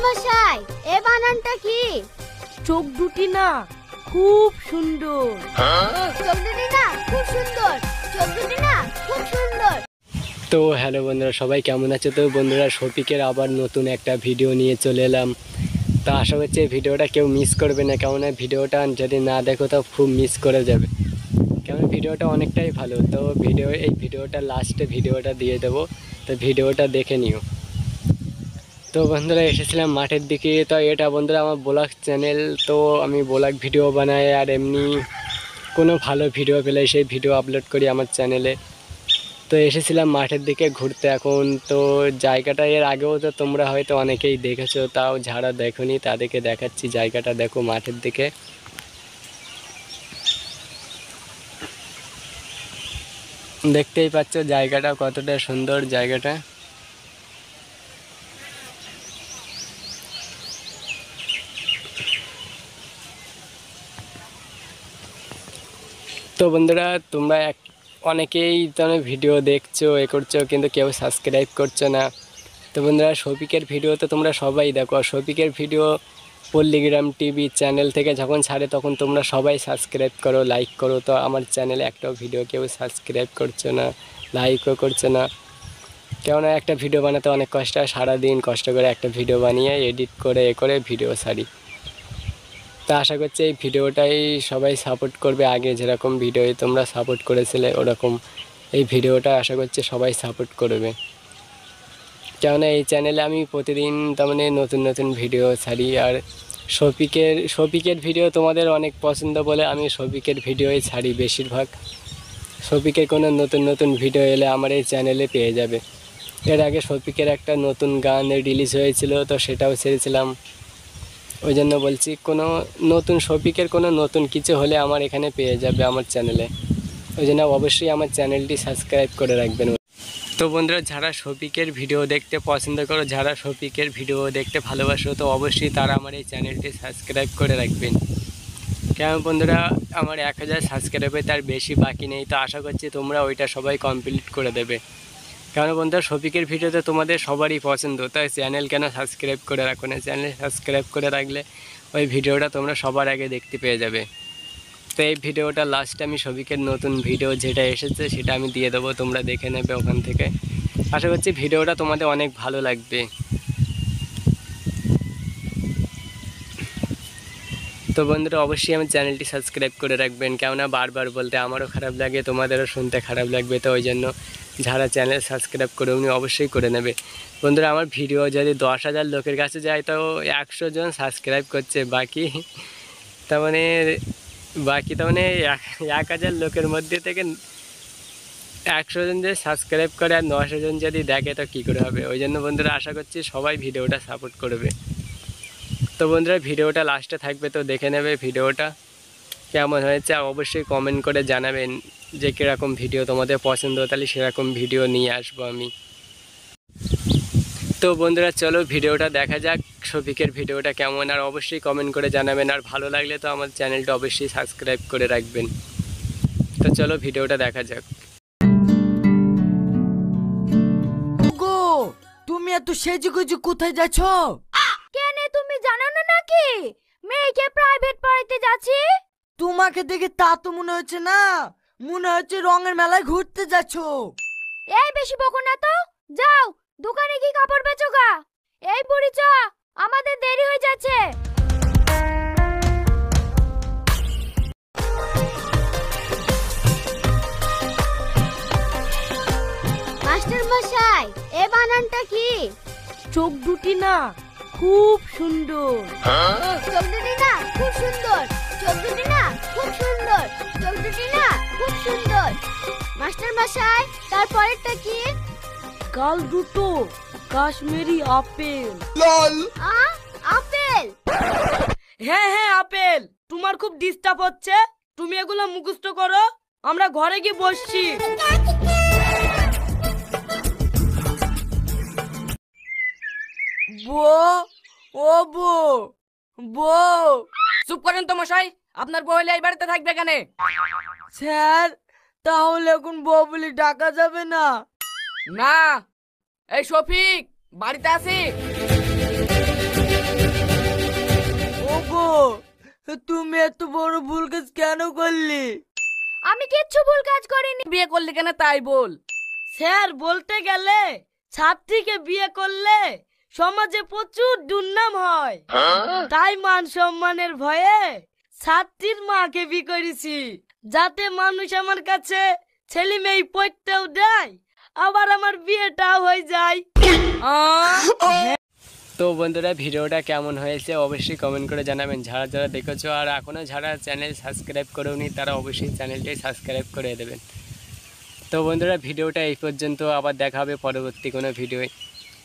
মশাই, এ বানানটা কি? চোখ দুটি না খুব সুন্দর। চোখ দুটি না খুব সুন্দর। চোখ দুটি না খুব সুন্দর। তো হ্যালো বন্ধুরা, সবাই কেমন আছে? তো বন্ধুরা, শফিকের আবার নতুন একটা ভিডিও নিয়ে চলে এলাম। তো আশা করছি এই ভিডিওটা কেউ মিস করবে না, কেমন ভিডিওটা যদি না দেখো তো খুব মিস করে যাবে, কেমন ভিডিওটা অনেকটাই ভালো। তো এই ভিডিওটা লাস্টে ভিডিওটা দিয়ে দেবো, তো ভিডিওটা দেখে নিও। তো বন্ধুরা, এসেছিলাম মাঠের দিকে। তো এটা বন্ধুরা আমার ব্লগ চ্যানেল, তো আমি ব্লগ ভিডিও বানাই আর এমনি কোনো ভালো ভিডিও পেলে সেই ভিডিও আপলোড করি আমার চ্যানেলে। তো এসেছিলাম মাঠের দিকে ঘুরতে এখন। তো জায়গাটা এর আগেও তো তোমরা হয়তো অনেকেই দেখেছো, তাও যারা দেখোনি তাদেরকে দেখাচ্ছি। জায়গাটা দেখো মাঠের দিকে, দেখতেই পাচ্ছ জায়গাটা কতটা সুন্দর জায়গাটা। তো বন্ধুরা, তোমরা অনেকেই তোমার ভিডিও দেখছো এ করছো, কিন্তু কেউ সাবস্ক্রাইব করছো না। তো বন্ধুরা, শফিকের ভিডিও তো তোমরা সবাই দেখো। শফিকের ভিডিও পল্লীগ্রাম টিভি চ্যানেল থেকে যখন ছাড়ে তখন তোমরা সবাই সাবস্ক্রাইব করো, লাইক করো। তো আমার চ্যানেলে একটাও ভিডিও কেউ সাবস্ক্রাইব করছো না, লাইকও করছো না। কেননা একটা ভিডিও বানাতে অনেক কষ্ট হয়, সারাদিন কষ্ট করে একটা ভিডিও বানিয়ে এডিট করে ভিডিও ছাড়ি। তা আশা করছি এই ভিডিওটাই সবাই সাপোর্ট করবে। আগে যেরকম ভিডিও তোমরা সাপোর্ট করেছিলে ওরকম এই ভিডিওটা আশা করছি সবাই সাপোর্ট করবে। কেননা এই চ্যানেলে আমি প্রতিদিন তার মানে নতুন নতুন ভিডিও ছাড়ি। আর শফিকের ভিডিও তোমাদের অনেক পছন্দ বলে আমি শফিকের ভিডিওই ছাড়ি বেশিরভাগ। শফিকের কোনো নতুন নতুন ভিডিও এলে আমার এই চ্যানেলে পেয়ে যাবে। এর আগে শফিকের একটা নতুন গান রিলিজ হয়েছিল, তো সেটাও ছেড়েছিলাম। ওই জন্য বলছি, কোনো নতুন শফিকের কোনো নতুন কিছু হলে আমার এখানে পেয়ে যাবে আমার চ্যানেলে। ওই জন্য অবশ্যই আমার চ্যানেলটি সাবস্ক্রাইব করে রাখবেন। তো বন্ধুরা, যারা শফিকের ভিডিও দেখতে পছন্দ করো, যারা শফিকের ভিডিও দেখতে ভালোবাসো, তো অবশ্যই তারা আমার এই চ্যানেলটি সাবস্ক্রাইব করে রাখবেন। কেমন বন্ধুরা, আমার 1000 সাবস্ক্রাইবে তার বেশি বাকি নেই। তো আশা করছি তোমরা ওইটা সবাই কমপ্লিট করে দেবে। কেন বন্ধুরা, শফিকের ভিডিওতে তোমাদের সবারই পছন্দ, তাই চ্যানেল কেন সাবস্ক্রাইব করে রাখো না? চ্যানেল সাবস্ক্রাইব করে রাখলে ওই ভিডিওটা তোমরা সবার আগে দেখতে পেয়ে যাবে। তো এই ভিডিওটা লাস্টে আমি শফিকের নতুন ভিডিও যেটা এসেছে সেটা আমি দিয়ে দেবো, তোমরা দেখে নেবে ওখান থেকে। আশা করছি ভিডিওটা তোমাদের অনেক ভালো লাগবে। তো বন্ধুরা, অবশ্যই আমার চ্যানেলটি সাবস্ক্রাইব করে রাখবেন, কেননা বারবার বলতে আমারও খারাপ লাগে, তোমাদেরও শুনতে খারাপ লাগবে। তো ওই জন্য যারা চ্যানেল সাবস্ক্রাইব করে উনি অবশ্যই করে নেবে। বন্ধুরা, আমার ভিডিও যদি 10,000 লোকের কাছে যায় তো 100 জন সাবস্ক্রাইব করছে, বাকি তার মানে 1000 লোকের মধ্যে থেকে 100 জন যদি সাবস্ক্রাইব করে আর 900 জন যদি দেখে তো কী করে হবে? ওই জন্য বন্ধুরা, আশা করছি সবাই ভিডিওটা সাপোর্ট করবে। তো বন্ধুরা, ভিডিওটা লাস্টে থাকবে, তো দেখে নেবে ভিডিওটা কেমন হয়েছে। অবশ্যই কমেন্ট করে জানাবেন যে কীরকম ভিডিও তোমাদের পছন্দ, তাহলে সেরকম ভিডিও নিয়ে আসবো আমি। তো বন্ধুরা, চলো ভিডিওটা দেখা যাক, শফিকের ভিডিওটা কেমন। আর অবশ্যই কমেন্ট করে জানাবেন, আর ভালো লাগলে তো আমার চ্যানেলটা অবশ্যই সাবস্ক্রাইব করে রাখবেন। তো চলো ভিডিওটা দেখা যাক। গো, তুমি এত সেজেগুজে কোথায় যাচ্ছ? কেন, তুমি জানো না নাকি মেয়েকে প্রাইভেট পড়াইতে যাচ্ছি? তোমাকে দেখে তা তো মনে হচ্ছে না, মনে হচ্ছে রঙের মেলায় ঘুরতে যাচ্ছ। এই বেশি বকো না তো, যাও দোকানে কি কাপড় বেচো গা। এই বুড়ি চ, আমাদের দেরি হয়ে যাচ্ছে। মাস্টার মশাই, এ বানানটা কি? চোখ দুটি না খুব সুন্দর। চোখ দুটি না খুব সুন্দর। চোখ দুটি না খুব সুন্দর। চোখ দুটি না খুব সুন্দর। মাস্টার মশাই, তারপরেরটা কি? গাল দুটো কাশ্মীরি আপেল। আপেল? হ্যাঁ হ্যাঁ আপেল। তোমার খুব ডিস্টার্ব হচ্ছে, তুমি এগুলো মুখস্থ করো, আমরা ঘরে গিয়ে বসছি। বউ, ও বউ, বউ। চুপ করেন তো মশাই, আপনার বউ হলে এই বাড়িতে থাকবে কেন? স্যার, তাহলে এখন বউ বলে ডাকা যাবে না? না। এই শফিক বাড়িতে আছি? তুমি এত বড় ভুল কাজ কেন করলি? আমি কিচ্ছু ভুল কাজ করিনি। বিয়ে করলি কেন তাই বল। স্যার বলতে গেলে ছাত্রীকে বিয়ে করলে সমাজে প্রচুর দুর্নাম হয়, তাই মান সম্মানের ভয়ে ছাত্রীর মাকে বিয়ে করেছি, যাতে মানুষ আমার কাছে ছেলে মেয়ে পড়তেও দেয়, আবার আমার বিয়েটাও হয়ে যায়। তো বন্ধুরা ভিডিওটা কেমন হয়েছে অবশ্যই কমেন্ট করে জানাবেন, যারা যারা দেখেছো আর এখনও যারা চ্যানেল সাবস্ক্রাইব করেওনি তারা অবশ্যই চ্যানেলটি সাবস্ক্রাইব করে দেবেন। তো বন্ধুরা ভিডিওটা এই পর্যন্ত, আবার দেখা হবে পরবর্তী কোনো ভিডিওয়ে।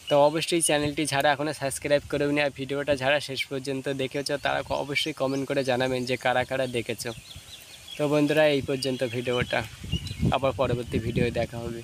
তো অবশ্যই চ্যানেলটি যারা এখনও সাবস্ক্রাইব করেওনি আর ভিডিওটা যারা শেষ পর্যন্ত দেখেছো তারা অবশ্যই কমেন্ট করে জানাবেন যে কারা কারা দেখেছো। তো বন্ধুরা এই পর্যন্ত ভিডিওটা, আবার পরবর্তী ভিডিওয়ে দেখা হবে।